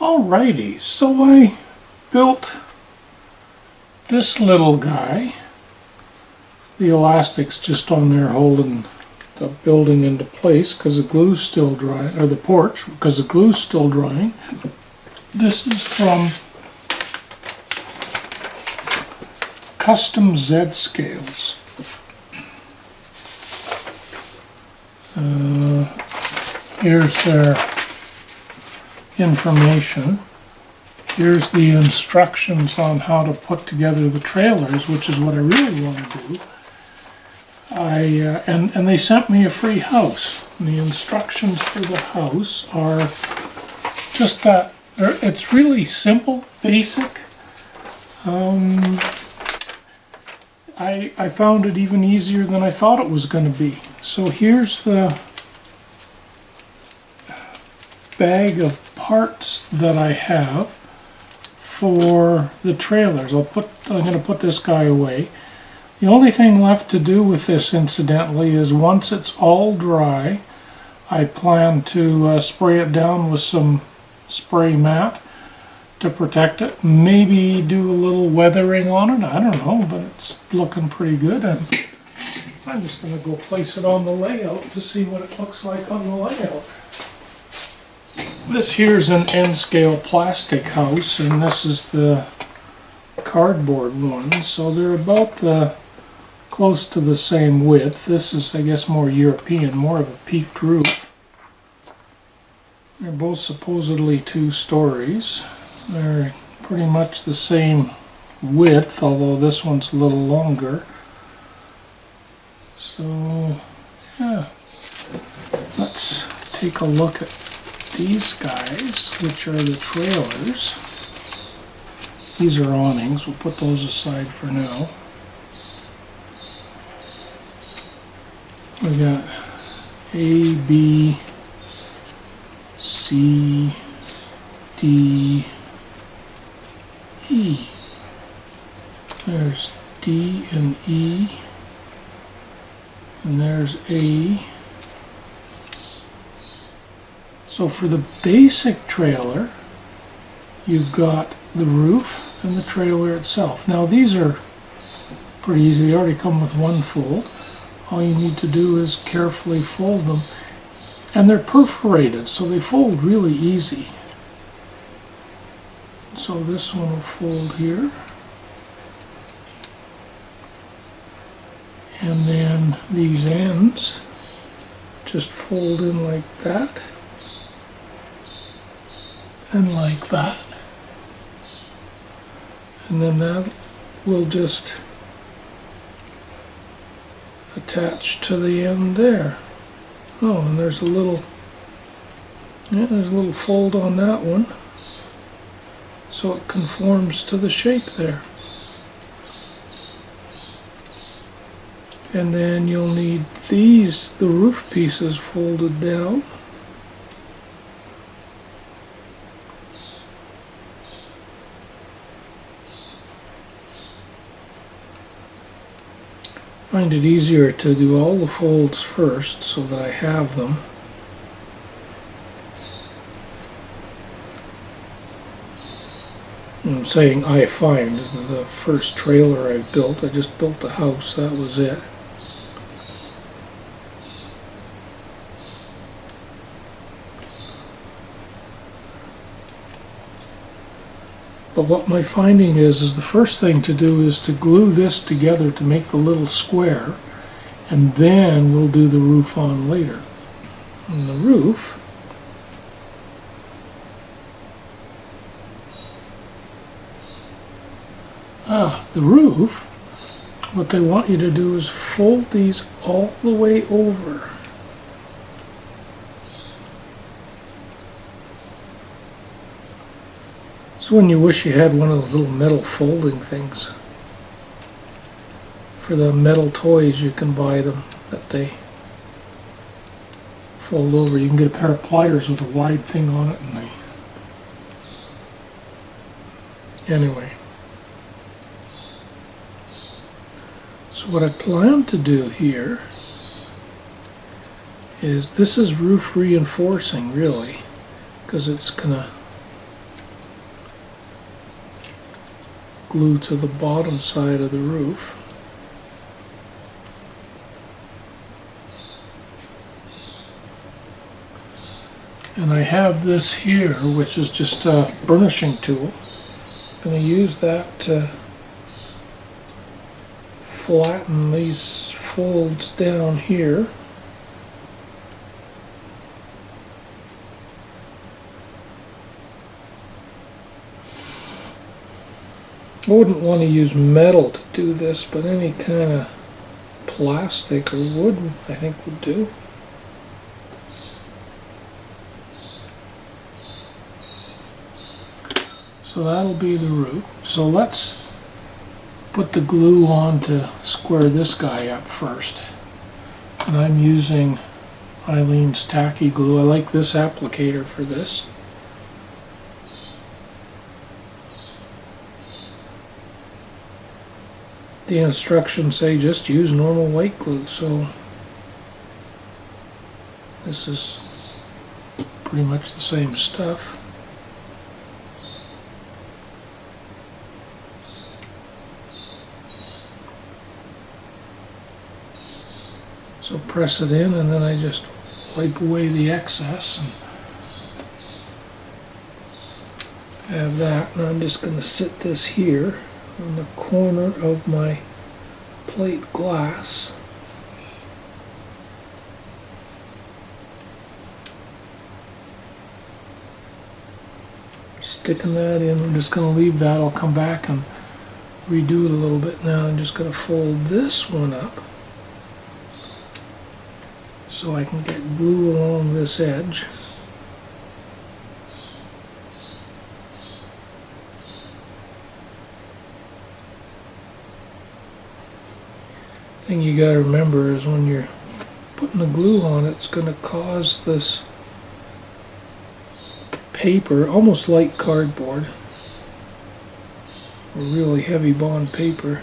Alrighty, so I built this little guy. The elastic's just on there holding the building into place because the glue's still dry, or the porch because the glue's still drying. This is from Custom Z Scales. Here's their information. Here's the instructions on how to put together the trailers, which is what I really want to do. And they sent me a free house. And the instructions for the house are just that. It's really simple, basic. I found it even easier than I thought it was going to be. So here's the bag of parts that I have for the trailers. I'm going to put this guy away. The only thing left to do with this, incidentally, is once it's all dry, I plan to spray it down with some spray mat to protect it. Maybe do a little weathering on it. I don't know, but it's looking pretty good. And I'm just going to go place it on the layout to see what it looks like on the layout. This here's an N-scale plastic house, and this is the cardboard one. So they're about close to the same width. This is, I guess, more European, more of a peaked roof. They're both supposedly 2 stories. They're pretty much the same width, although this one's a little longer. So, yeah, let's take a look at these guys, which are the trailers. These are awnings. We'll put those aside for now. We got A, B, C, D, E. There's D and E, and there's A. So for the basic trailer, you've got the roof and the trailer itself. Now these are pretty easy. They already come with one fold. All you need to do is carefully fold them. And they're perforated, so they fold really easy. So this one will fold here. And then these ends just fold in like that. And like that. And then that will just attach to the end there. Oh, and there's a little fold on that one, so it conforms to the shape there. And then you'll need these, the roof pieces, folded down. I find it easier to do all the folds first so that I have them. I'm saying I find. This is the first trailer I built. I just built the house, that was it. But what my finding is the first thing to do is to glue this together to make the little square, and then we'll do the roof on later. And the roof, what they want you to do is fold these all the way over. So when you wish you had one of those little metal folding things. For the metal toys, you can buy them that they fold over. You can get a pair of pliers with a wide thing on it, and anyway. So what I plan to do here is, this is roof reinforcing really, because it's gonna glue to the bottom side of the roof. And I have this here, which is just a burnishing tool. I'm going to use that to flatten these folds down here. I wouldn't want to use metal to do this, but any kind of plastic or wood I think would do. So that'll be the roof. So let's put the glue on to square this guy up first. And I'm using Eileen's tacky glue. I like this applicator for this. The instructions say just use normal white glue, so this is pretty much the same stuff. So press it in and then I just wipe away the excess and have that, and I'm just going to sit this here on the corner of my plate glass. Sticking that in, I'm just going to leave that. I'll come back and redo it a little bit now. I'm just going to fold this one up so I can get glue along this edge. Thing you got to remember is when you're putting the glue on it, it's going to cause this paper, almost like cardboard or really heavy bond paper,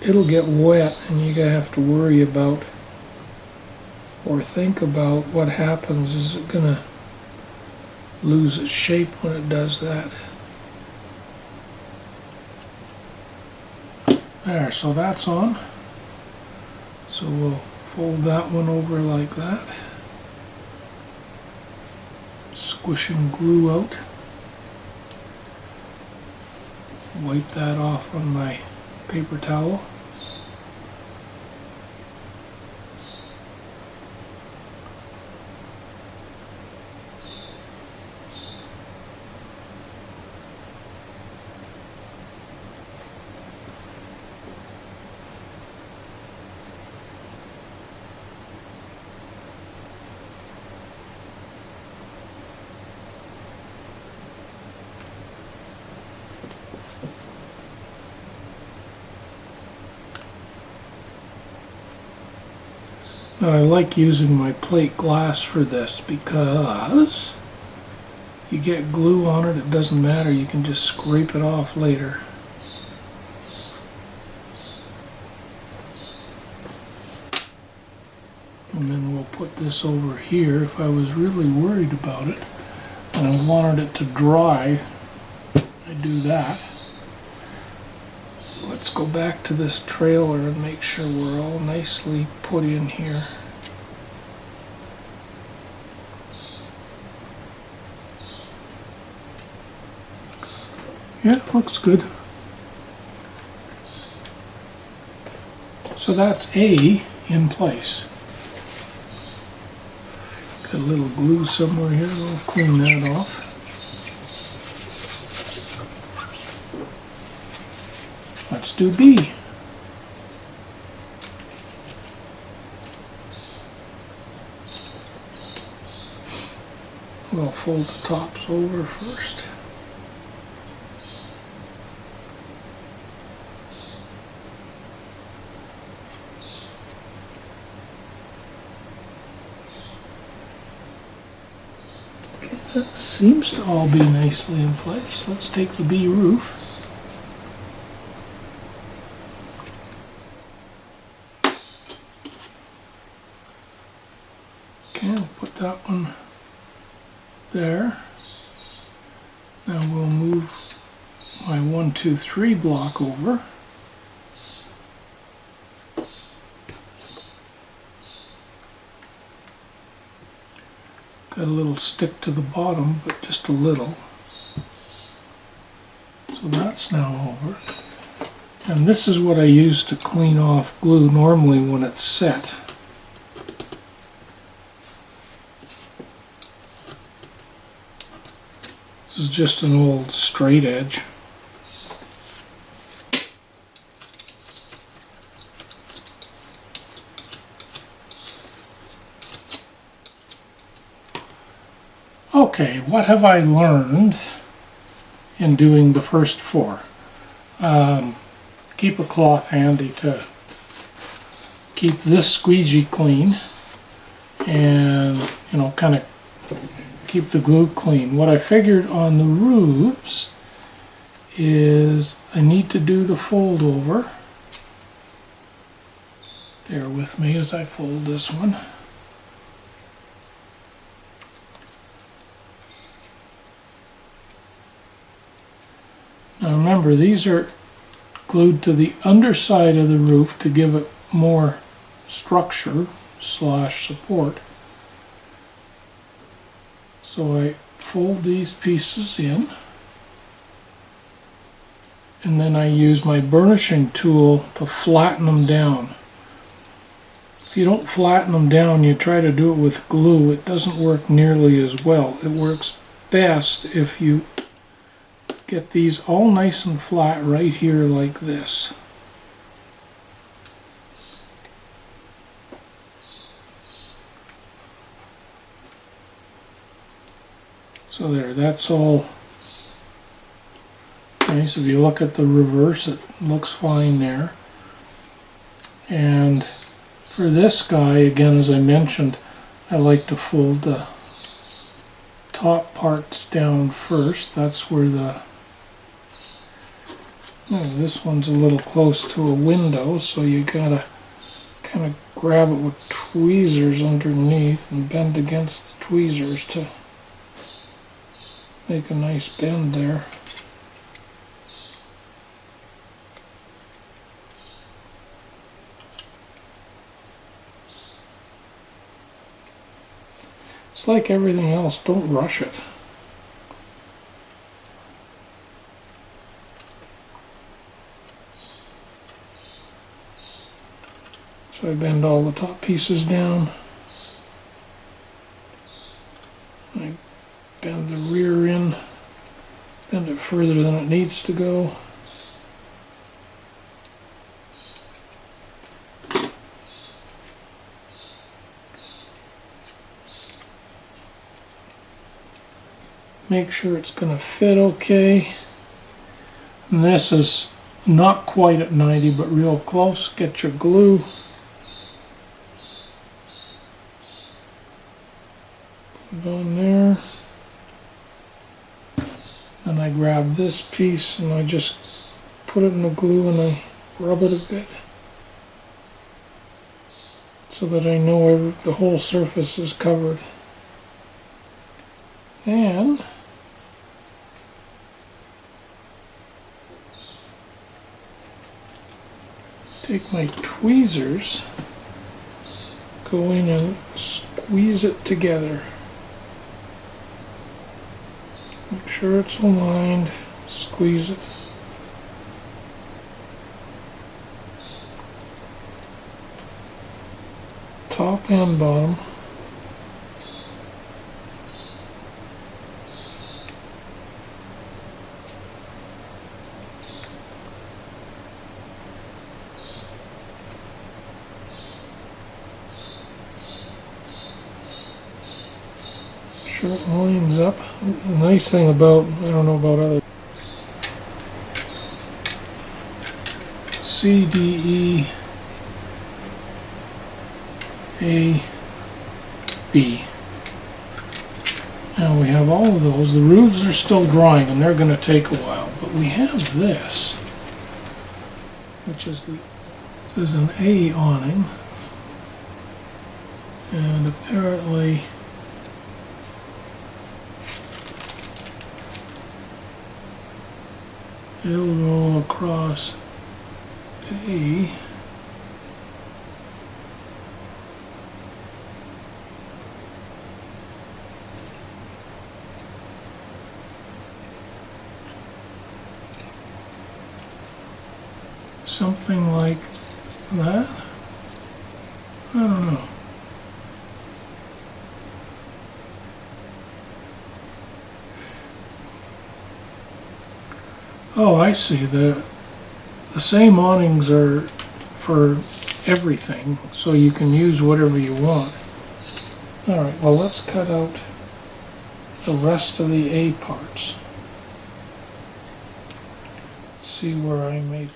it'll get wet and you're going to have to worry about or think about what happens. Is it going to lose its shape when it does that? There, so that's on. So we'll fold that one over like that. Squishing glue out. Wipe that off on my paper towel. Now I like using my plate glass for this because you get glue on it, it doesn't matter, you can just scrape it off later. And then we'll put this over here. If I was really worried about it and I wanted it to dry, I do that. Let's go back to this trailer and make sure we're all nicely put in here. Yeah, looks good. So that's A in place. Got a little glue somewhere here, we'll clean that off. Let's do B. We'll fold the tops over first. Okay, that seems to all be nicely in place. Let's take the B roof. Okay, we'll put that one there. Now we'll move my 1, 2, 3 block over. Got a little stick to the bottom, but just a little. So that's now over. And this is what I use to clean off glue normally when it's set. This is just an old straight edge. Okay, what have I learned in doing the first 4? Keep a cloth handy to keep this squeegee clean and, you know, kind of keep the glue clean. What I figured on the roofs is I need to do the fold over. Bear with me as I fold this one. Now remember, these are glued to the underside of the roof to give it more structure / support. So I fold these pieces in, and then I use my burnishing tool to flatten them down. If you don't flatten them down, you try to do it with glue, it doesn't work nearly as well. It works best if you get these all nice and flat right here like this. So there, that's all nice. If you look at the reverse, it looks fine there. And for this guy, again, as I mentioned, I like to fold the top parts down first. That's where the this one's a little close to a window, so you gotta kind of grab it with tweezers underneath and bend against the tweezers to make a nice bend there. It's like everything else, don't rush it. So I bend all the top pieces down. I bend the rear end, bend it further than it needs to go. Make sure it's going to fit okay. And this is not quite at 90, but real close. Get your glue. Put it on there. Then I grab this piece and I just put it in the glue and I rub it a bit so that I know the whole surface is covered. Then take my tweezers, go in and squeeze it together. Make sure it's aligned, squeeze it. Top and bottom. Sure it lines up. The nice thing about, I don't know about other, C, D, E, A, B. Now we have all of those. The roofs are still drying and they're going to take a while, but we have this, which is this is an A awning, and apparently It'll go across A. Something like that? I don't know. Oh, I see. The same awnings are for everything, so you can use whatever you want. Alright, well let's cut out the rest of the A parts. See where I make...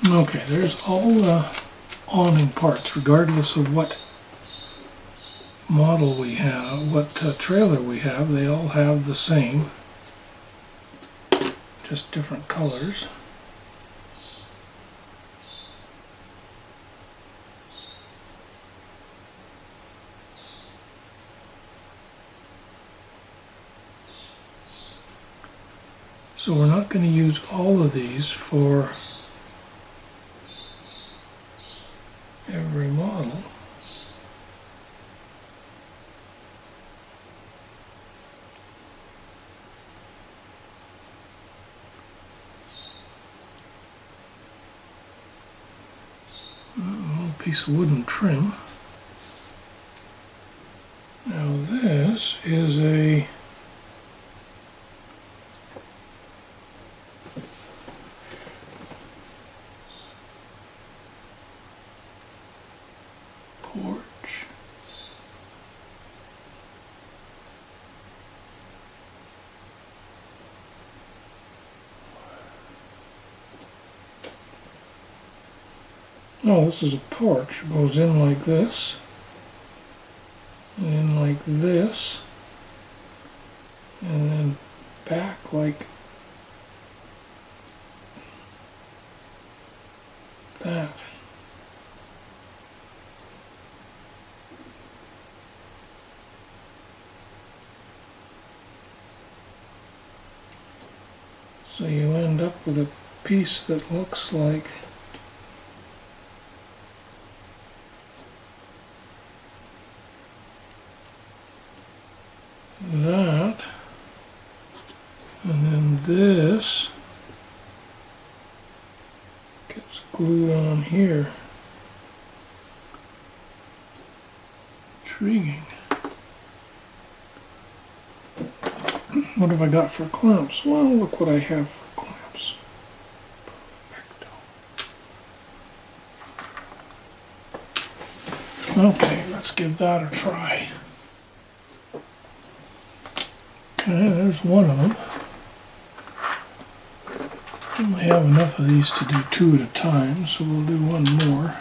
Okay, there's all the awning parts, regardless of what model we have, what trailer we have, they all have the same, just different colors. So we're not going to use all of these for every model. A little piece of wooden trim. Now this is a porch. Oh, this is a porch. It goes in like this, and in like this, and then back like that. So you end up with a piece that looks like that, and then this gets glued on here. Intriguing. What have I got for clamps? Well, look what I have for clamps. Perfecto. Okay, let's give that a try. Okay, there's one of them. Only have enough of these to do two at a time, so we'll do one more.